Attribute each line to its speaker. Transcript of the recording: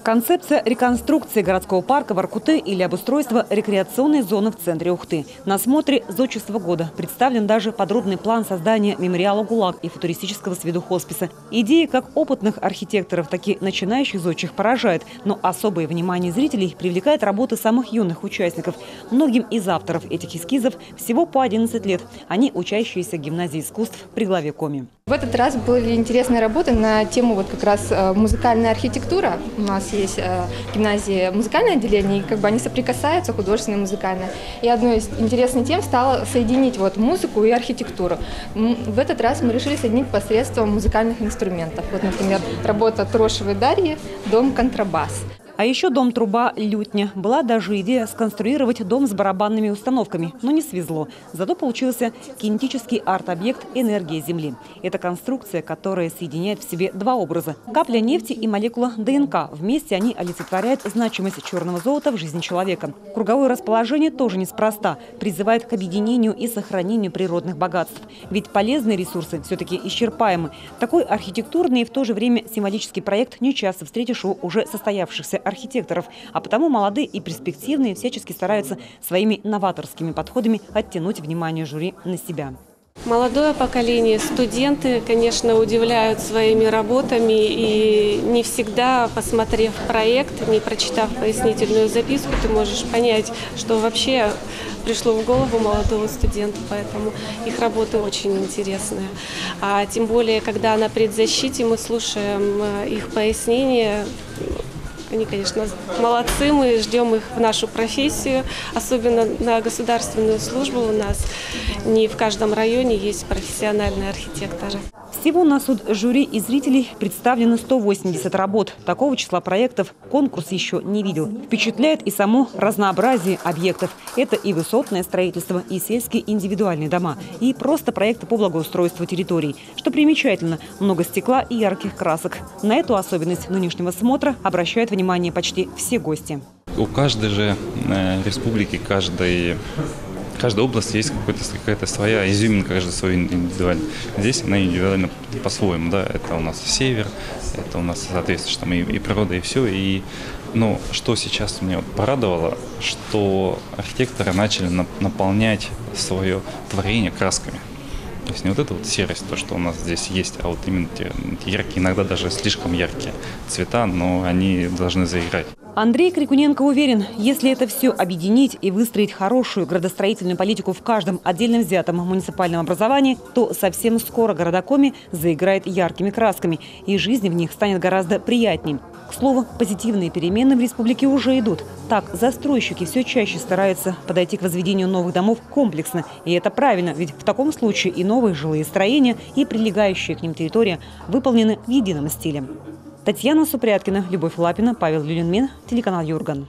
Speaker 1: Концепция реконструкции городского парка Воркуты или обустройства рекреационной зоны в центре Ухты. На смотре зодчества года представлен даже подробный план создания мемориала ГУЛАГ и футуристического с виду хосписа. Идеи как опытных архитекторов, так и начинающих зодчих поражает, но особое внимание зрителей привлекает работы самых юных участников. Многим из авторов этих эскизов всего по 11 лет. Они учащиеся гимназии искусств при главе Коми.
Speaker 2: В этот раз были интересные работы на тему как раз музыкальная архитектура. У нас есть гимназия музыкальное отделение, и они соприкасаются, художественное и музыкальное. И одной из интересных тем стало соединить музыку и архитектуру. В этот раз мы решили соединить посредством музыкальных инструментов. Например, работа Трошевой Дарьи «Дом контрабас».
Speaker 1: А еще дом труба лютня. Была даже идея сконструировать дом с барабанными установками, но не свезло. Зато получился кинетический арт-объект «Энергия Земли». Это конструкция, которая соединяет в себе два образа – капля нефти и молекула ДНК. Вместе они олицетворяют значимость черного золота в жизни человека. Круговое расположение тоже неспроста. Призывает к объединению и сохранению природных богатств. Ведь полезные ресурсы все-таки исчерпаемы. Такой архитектурный и в то же время символический проект нечасто встретишь у уже состоявшихся архитекторов, а потому молодые и перспективные всячески стараются своими новаторскими подходами оттянуть внимание жюри на себя.
Speaker 3: Молодое поколение, студенты, конечно, удивляют своими работами, и не всегда, посмотрев проект, не прочитав пояснительную записку, ты можешь понять, что вообще пришло в голову молодого студента, поэтому их работы очень интересные. А тем более, когда на предзащите мы слушаем их пояснения. Они, конечно, молодцы, мы ждем их в нашу профессию, особенно на государственную службу у нас. Не в каждом районе есть профессиональные архитекторы.
Speaker 1: Всего на суд жюри и зрителей представлено 180 работ. Такого числа проектов конкурс еще не видел. Впечатляет и само разнообразие объектов. Это и высотное строительство, и сельские индивидуальные дома, и просто проекты по благоустройству территорий. Что примечательно, много стекла и ярких красок. На эту особенность нынешнего смотра обращают внимание почти все гости.
Speaker 4: У каждой же республики, каждой области есть какая-то своя изюминка, каждая своя индивидуальная. Здесь она индивидуально по-своему, да, это у нас север, это у нас, соответственно, там и природа, и все. Но что сейчас меня порадовало, что архитекторы начали наполнять свое творение красками. То есть не эта серость, то, что у нас здесь есть, а именно те яркие, иногда даже слишком яркие цвета, но они должны заиграть.
Speaker 1: Андрей Крикуненко уверен, если это все объединить и выстроить хорошую градостроительную политику в каждом отдельно взятом муниципальном образовании, то совсем скоро города Коми заиграет яркими красками, и жизнь в них станет гораздо приятнее. К слову, позитивные перемены в республике уже идут. Так, застройщики все чаще стараются подойти к возведению новых домов комплексно. И это правильно, ведь в таком случае и новые жилые строения, и прилегающая к ним территория выполнены в едином стиле. Татьяна Супряткина, Любовь Лапина, Павел Люлинмен, телеканал Юрган.